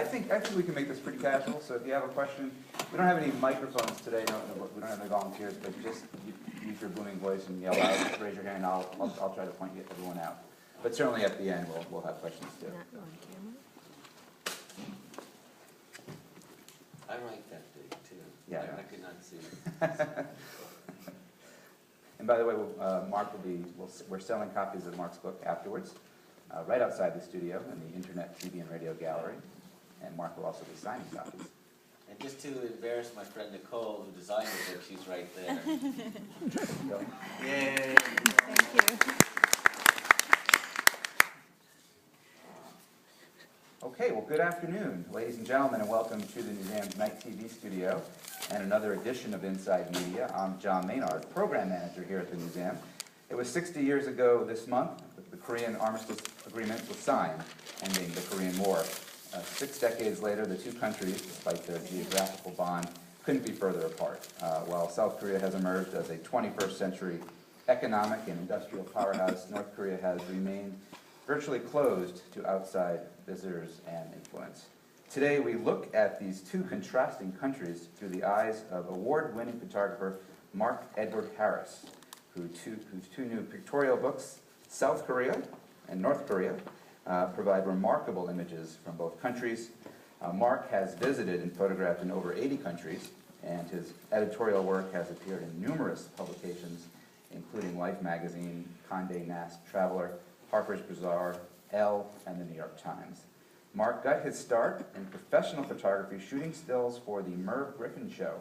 I think we can make this pretty casual. So if you have a question, we don't have any microphones today. We don't have any volunteers, but just use your booming voice and yell out. Just raise your hand. I'll try to point everyone out. But certainly at the end, we'll have questions too. Not on camera. I like that date too. Yeah. I could not see it. And by the way, Mark we're selling copies of Mark's book afterwards, right outside the studio in the Internet, TV, and Radio Gallery. And Mark will also be signing copies. And just to embarrass my friend Nicole, who designed the book, she's right there. Yay! Thank you. Okay, well, good afternoon, ladies and gentlemen, and welcome to the Newseum's Night TV studio and another edition of Inside Media. I'm John Maynard, program manager here at the Newseum. It was 60 years ago this month that the Korean Armistice Agreement was signed, ending the Korean War. 6 decades later, the two countries, despite their geographical bond, couldn't be further apart. While South Korea has emerged as a 21st century economic and industrial powerhouse, North Korea has remained virtually closed to outside visitors and influence. Today we look at these two contrasting countries through the eyes of award-winning photographer Mark Edward Harris, whose two new pictorial books, South Korea and North Korea, provide remarkable images from both countries. Mark has visited and photographed in over 80 countries, and his editorial work has appeared in numerous publications, including Life magazine, Condé Nast Traveler, Harper's Bazaar, Elle, and the New York Times. Mark got his start in professional photography shooting stills for the Merv Griffin Show.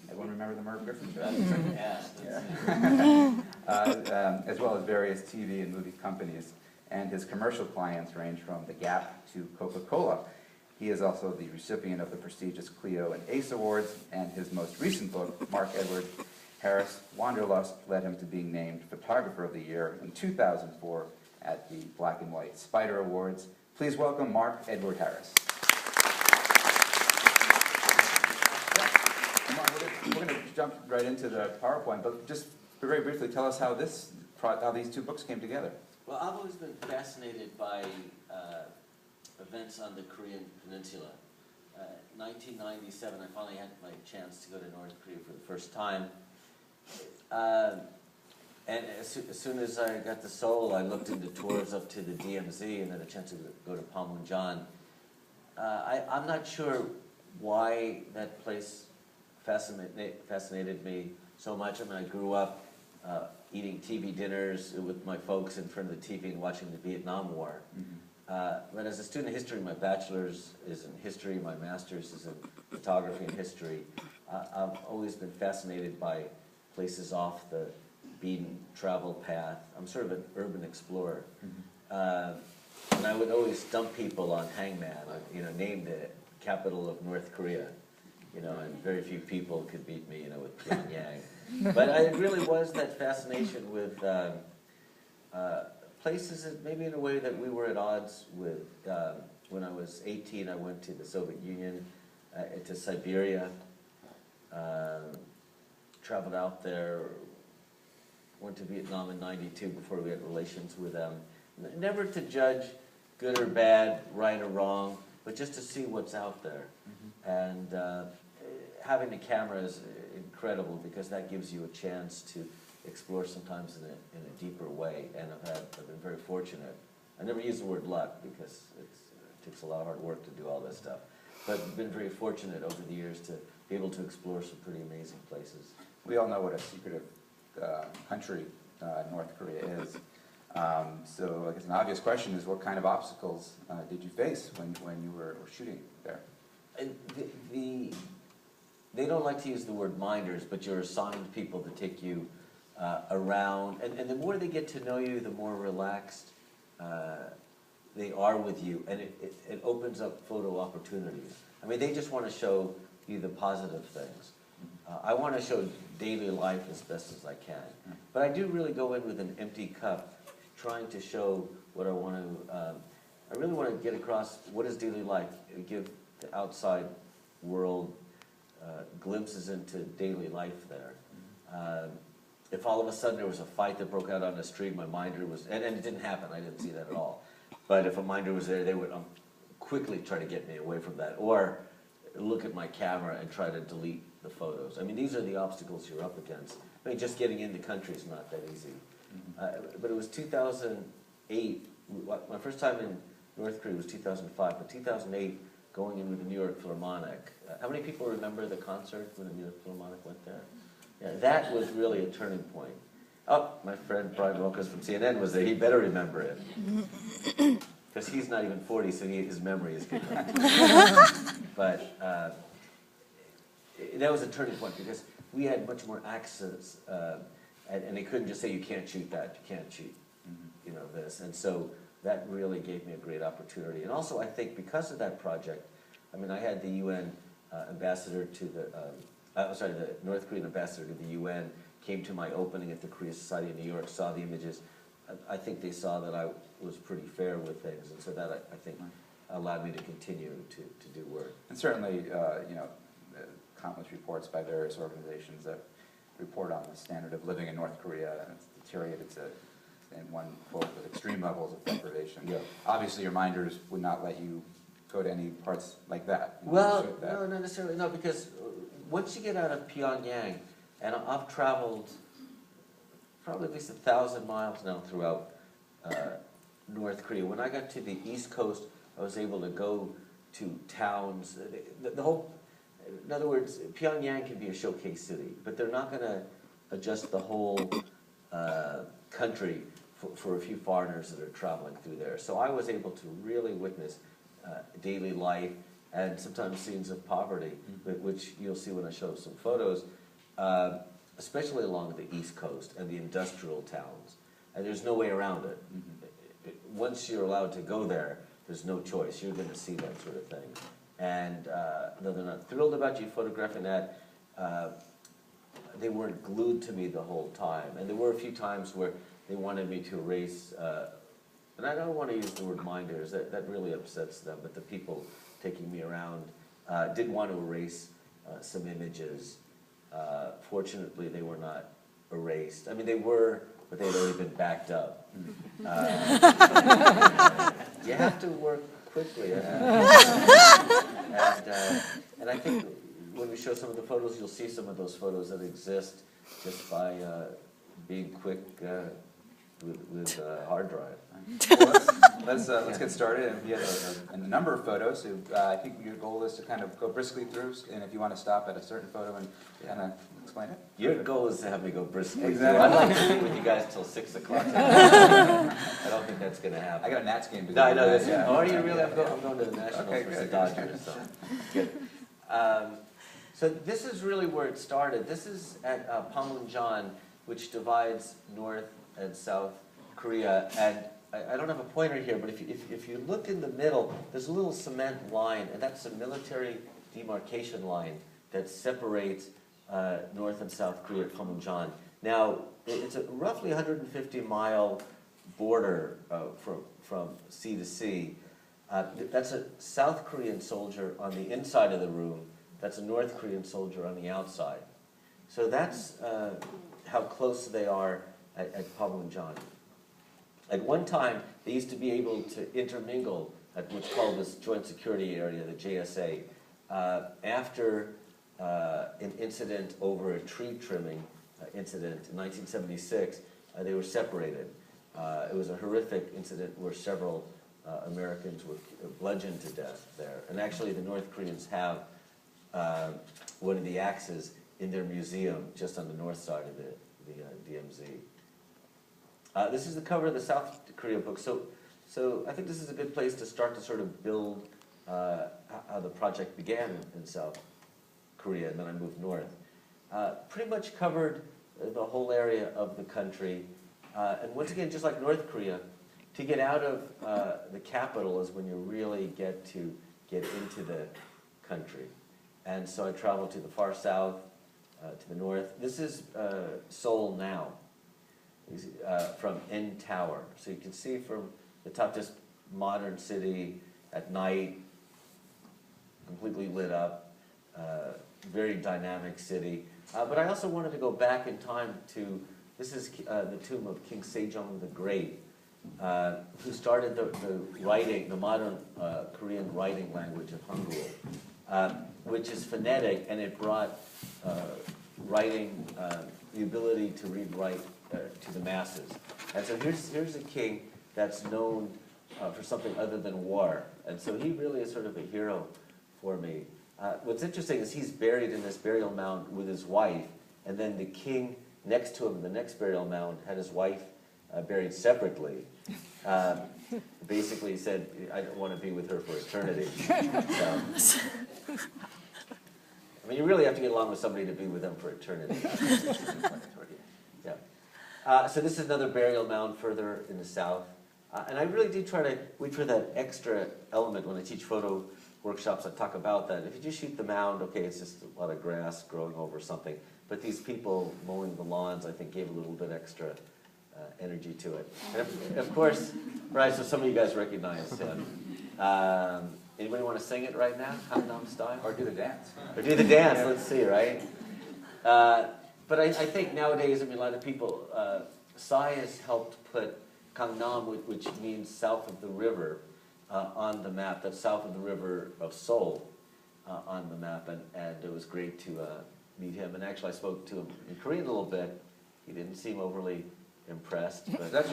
Everyone remember the Merv Griffin Show? Yeah. As well as various TV and movie companies. And his commercial clients range from The Gap to Coca-Cola. He is also the recipient of the prestigious Clio and Ace Awards, and his most recent book, Mark Edward Harris, Wanderlust, led him to being named Photographer of the Year in 2004 at the Black and White Spider Awards. Please welcome Mark Edward Harris. We're going to jump right into the PowerPoint, but just very briefly tell us how these two books came together. Well, I've always been fascinated by events on the Korean Peninsula. 1997, I finally had my chance to go to North Korea for the first time. And as soon as I got to Seoul, I looked into tours up to the DMZ and had a chance to go to Panmunjom. I'm not sure why that place fascinated me so much. I mean, I grew up eating TV dinners with my folks in front of the TV and watching the Vietnam War. Mm-hmm. But as a student of history, my bachelor's is in history, my master's is in photography and history. I've always been fascinated by places off the beaten travel path. I'm sort of an urban explorer. Mm-hmm. And I would always dump people on Hangman, named the capital of North Korea. And very few people could beat me, with Pyongyang. But it really was that fascination with places that maybe in a way that we were at odds with. When I was 18, I went to the Soviet Union, to Siberia, traveled out there, went to Vietnam in '92 before we had relations with them. Never to judge good or bad, right or wrong, but just to see what's out there. Mm-hmm. And having a camera is incredible because that gives you a chance to explore sometimes in a deeper way. And I've been very fortunate. I never use the word luck because it takes a lot of hard work to do all this stuff. But I've been very fortunate over the years to be able to explore some pretty amazing places. We all know what a secretive country North Korea is. So I guess an obvious question is, what kind of obstacles did you face when you were shooting there? And they don't like to use the word minders, but you're assigned people to take you around. And the more they get to know you, the more relaxed they are with you. And it opens up photo opportunities. I mean, they just want to show you the positive things. I want to show daily life as best as I can. But I do really go in with an empty cup, trying to show what I want to, I really want to get across what is daily life, give the outside world glimpses into daily life there. If all of a sudden there was a fight that broke out on the street, my minder was, and it didn't happen, I didn't see that at all. But if a minder was there, they would quickly try to get me away from that, or look at my camera and try to delete the photos. I mean, these are the obstacles you're up against. I mean, just getting into country is not that easy. But it was 2008, my first time in North Korea was 2005, but 2008, going in with the New York Philharmonic. How many people remember the concert when the New York Philharmonic went there? Yeah, that was really a turning point. Oh, my friend Brian Wilkins from CNN was there. He better remember it. Because he's not even 40, so his memory is good. But that was a turning point because we had much more access, and they couldn't just say, you can't shoot that, you can't shoot this. And so that really gave me a great opportunity. And also, I think because of that project, I mean, I had the UN ambassador to the North Korean ambassador to the UN came to my opening at the Korea Society in New York, saw the images. I think they saw that I was pretty fair with things, and so that I think allowed me to continue to do work. And certainly, countless reports by various organizations that report on the standard of living in North Korea, and it's deteriorated to, in one quote, with extreme levels of deprivation. Yeah. Obviously, your minders would not let you go to any parts like that. Well, no, not necessarily, no, because once you get out of Pyongyang, and I've traveled probably at least 1,000 miles now throughout North Korea. When I got to the East Coast, I was able to go to towns. The whole, in other words, Pyongyang can be a showcase city, but they're not going to adjust the whole country for a few foreigners that are traveling through there. So I was able to really witness daily life and sometimes scenes of poverty, which you'll see when I show some photos. Especially along the East Coast and the industrial towns. And there's no way around it. Once you're allowed to go there, there's no choice. You're going to see that sort of thing. And though they're not thrilled about you photographing that, they weren't glued to me the whole time. And there were a few times where they wanted me to erase, and I don't want to use the word minders, that really upsets them, but the people taking me around did want to erase some images. Fortunately, they were not erased. I mean, they were, but they had already been backed up. You have to work quickly. And I think when we show some of the photos, you'll see some of those photos that exist just by being quick with hard drive. Well, let's get started. And we have a number of photos. So, I think your goal is to kind of go briskly through, and if you want to stop at a certain photo and kind of explain it. Your goal is to have me go briskly. Exactly. I'd like to be with you guys till 6 o'clock. I don't think that's going to happen. I got a Nats game to No, I do. know this. Yeah. Oh, are you really? I'm going to the Nationals Okay, versus good. Dodgers. So good. So this is really where it started. This is at Panmunjom, which divides North and South Korea. And I don't have a pointer here, but if you look in the middle, there's a little cement line, and that's a military demarcation line that separates North and South Korea at Panmunjom. Now, it's a roughly 150-mile border from sea to sea. That's a South Korean soldier on the inside of the room. That's a North Korean soldier on the outside. So that's how close they are at Panmunjom. At one time, they used to be able to intermingle at what's called this Joint Security Area, the JSA. After an incident over a tree trimming incident in 1976, they were separated. It was a horrific incident where several Americans were bludgeoned to death there. And actually, the North Koreans have one of the axes in their museum just on the north side of the DMZ. This is the cover of the South Korea book. So I think this is a good place to start to sort of build how the project began in South Korea, and then I moved north. Pretty much covered the whole area of the country. And once again, just like North Korea, to get out of the capital is when you really get into the country. And so I traveled to the far south, to the north. This is Seoul now. From N Tower. So you can see from the top, just modern city at night, completely lit up, very dynamic city. But I also wanted to go back in time to, this is the tomb of King Sejong the Great. who started the modern Korean writing language of Hangul, which is phonetic, and it brought writing, the ability to read, write to the masses. And so here's a king that's known for something other than war. And so he really is sort of a hero for me. What's interesting is he's buried in this burial mound with his wife, and then the king next to him in the next burial mound had his wife buried separately. Basically said, I don't want to be with her for eternity. So, I mean, you really have to get along with somebody to be with them for eternity. Yeah. So this is another burial mound further in the south. And I really do try to wait for that extra element when I teach photo workshops. I talk about that. If you just shoot the mound, okay, it's just a lot of grass growing over something. But these people mowing the lawns, I think, gave a little bit extra energy to it. And of course, right, so some of you guys recognize him. Anybody want to sing it right now, Gangnam Style? Or do the dance. Or do the dance, let's see, right? But I think nowadays, I mean, a lot of people, Psy has helped put Gangnam, which means south of the river, on the map. That's south of the river of Seoul on the map, and it was great to meet him. And actually, I spoke to him in Korean a little bit. He didn't seem overly impressed. But That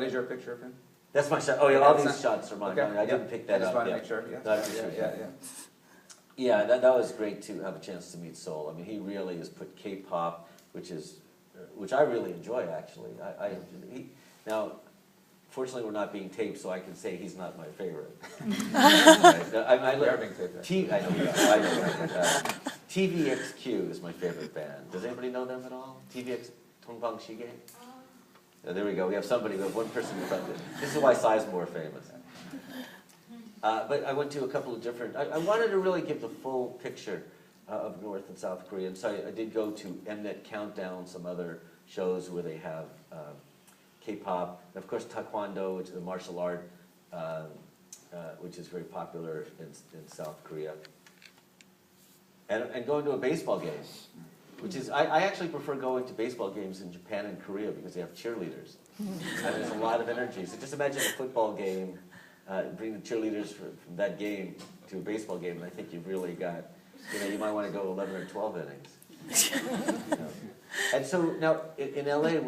is your picture of him? that's my shot. Oh yeah, all these shots are mine. Okay. I didn't pick that I just up. want to Yeah. make sure, yeah. No, I appreciate that. Yeah. Yeah, that was great to have a chance to meet Seoul. I mean, he really has put K-pop, which I really enjoy actually. Now, fortunately, we're not being taped, so I can say he's not my favorite. Right? We are being taped. I know. TVXQ is my favorite band. Does anybody know them at all? TVX Tongbang Shige? Oh, there we go. We have somebody. We have one person in front of it. This is why Psy's more famous. But I went to a couple of different. I wanted to really give the full picture of North and South Korea, and so I did go to Mnet Countdown, some other shows where they have K-pop, and of course Taekwondo, which is a martial art, which is very popular in South Korea, and going to a baseball game. Which is, I actually prefer going to baseball games in Japan and Korea because they have cheerleaders. And there's a lot of energy. So just imagine a football game, bring the cheerleaders from that game to a baseball game, and I think you've really got, you might want to go 11 or 12 innings. And so now in LA,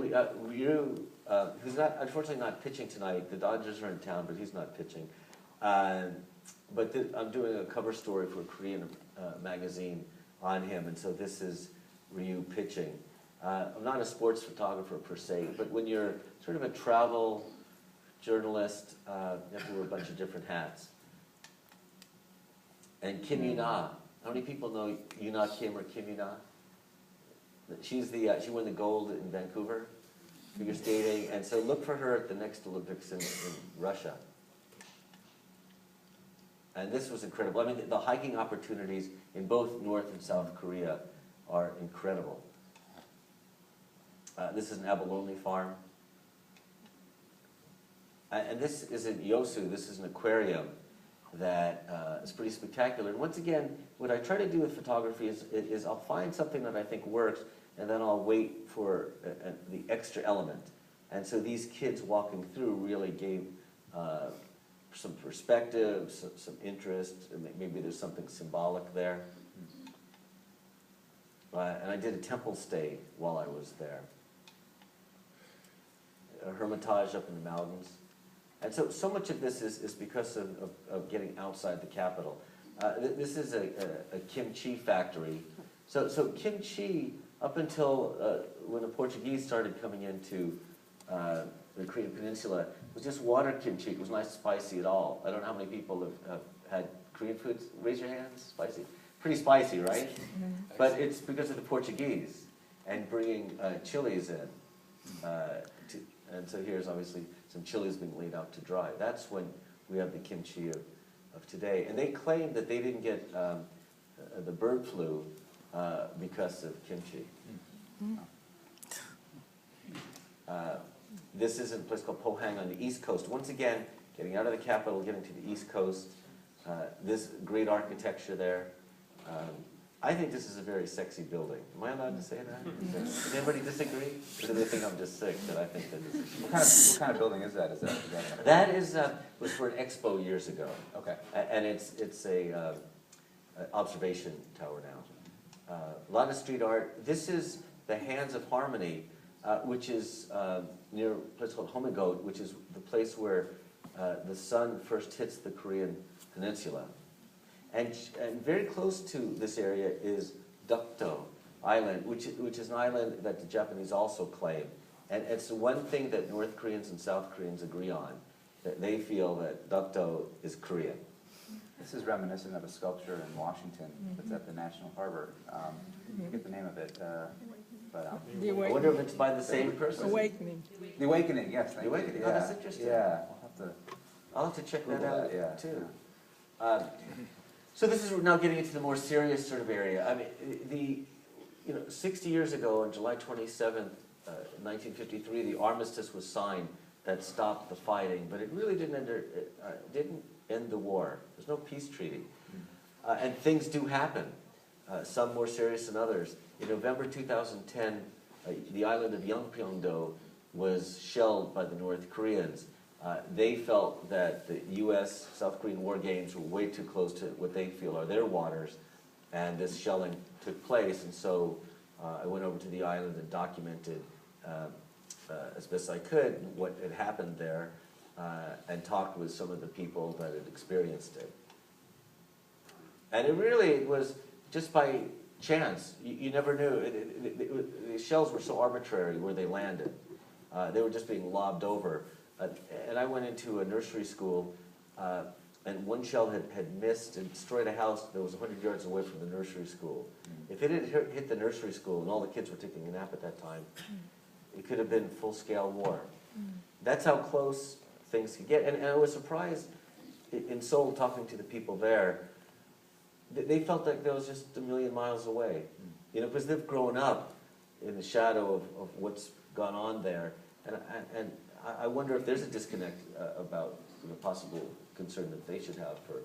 who's unfortunately not pitching tonight, the Dodgers are in town, but he's not pitching. But I'm doing a cover story for a Korean magazine on him, and so this is Ryu pitching. I'm not a sports photographer per se, but when you're sort of a travel journalist, you have to wear a bunch of different hats. And Kim Yuna, how many people know Yuna Kim or Kim Yuna? She won the gold in Vancouver, figure skating, and so look for her at the next Olympics in Russia. And this was incredible. I mean, the hiking opportunities in both North and South Korea are incredible. This is an abalone farm. And this is in Yosu. This is an aquarium that is pretty spectacular. And once again, what I try to do with photography is I'll find something that I think works, and then I'll wait for the extra element. And so these kids walking through really gave some perspective, some interest, maybe there's something symbolic there. And I did a temple stay while I was there. A hermitage up in the mountains. And so much of this is because of getting outside the capital. This is a kimchi factory. So kimchi, up until when the Portuguese started coming into the Korean peninsula, was just water kimchi. It was not spicy at all. I don't know how many people have had Korean foods. Raise your hands. Spicy. Pretty spicy, right? But it's because of the Portuguese and bringing chilies in. And so here's obviously some chilies being laid out to dry. That's when we have the kimchi of today. And they claim that they didn't get the bird flu because of kimchi. This is in a place called Pohang on the East Coast. Once again, getting out of the capital, getting to the East Coast. This great architecture there. I think this is a very sexy building. Am I allowed to say that? Does anybody disagree? Or do they think I'm just sick, that I think that this is... What kind of building is that? That is, was for an expo years ago. Okay. And it's a observation tower now. A lot of street art. This is the Hands of Harmony, which is near a place called Homegoat, which is the place where the sun first hits the Korean peninsula. And very close to this area is Dokdo Island, which is an island that the Japanese also claim. And it's the one thing that North Koreans and South Koreans agree on, that they feel that Dokdo is Korean. This is reminiscent of a sculpture in Washington that's at the National Harbor. I forget the name of it. The I wonder if it's by the same person. Awakening. The Awakening, yes. The Awakening, oh, that's interesting. Yeah, I'll have to check that Google out that, yeah. too. So this is now getting into the more serious sort of area. I mean, 60 years ago, on July 27th, 1953, the armistice was signed that stopped the fighting, but it really didn't end the war. There's no peace treaty. And things do happen, some more serious than others. In November 2010, the island of Yeonpyeong-do was shelled by the North Koreans. They felt that the U.S. South Korean war games were way too close to what they feel are their waters, and this shelling took place. And so I went over to the island and documented as best I could what had happened there, and talked with some of the people that had experienced it. And it was just by chance. You never knew. The shells were so arbitrary where they landed. They were just being lobbed over. And I went into a nursery school, and one shell had missed and destroyed a house that was 100 yards away from the nursery school. If it had hit the nursery school, and all the kids were taking a nap at that time, it could have been full-scale war. That's how close things could get. And I was surprised in Seoul, talking to the people there, they felt like that was just a million miles away. Because they've grown up in the shadow of what's gone on there. And I wonder if there's a disconnect about the possible concern that they should have for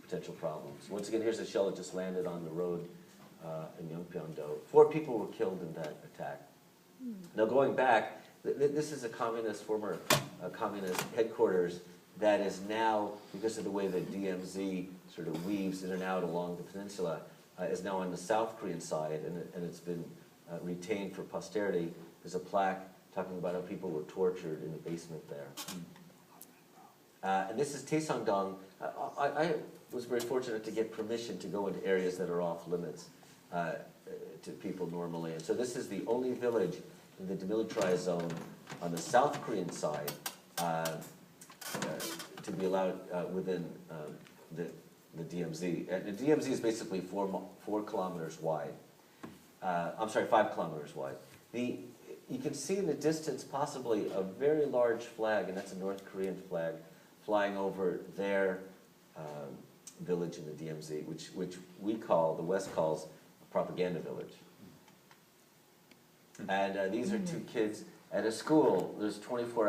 potential problems. Once again, here's a shell that just landed on the road in Yeonpyeong-do. 4 people were killed in that attack. Now going back, this is a former communist headquarters that is now, because of the way the DMZ sort of weaves in and out along the peninsula, is now on the South Korean side, and it's been retained for posterity. There's a plaque talking about how people were tortured in the basement there. And this is Taesongdong. I was very fortunate to get permission to go into areas that are off limits to people normally. And so this is the only village in the demilitarized zone on the South Korean side to be allowed within the DMZ. And the DMZ is basically 4 kilometers wide. I'm sorry, 5 kilometers wide. You can see in the distance possibly a very large flag, and that's a North Korean flag, flying over their village in the DMZ, which the West calls a propaganda village. And these are 2 kids at a school. There's 24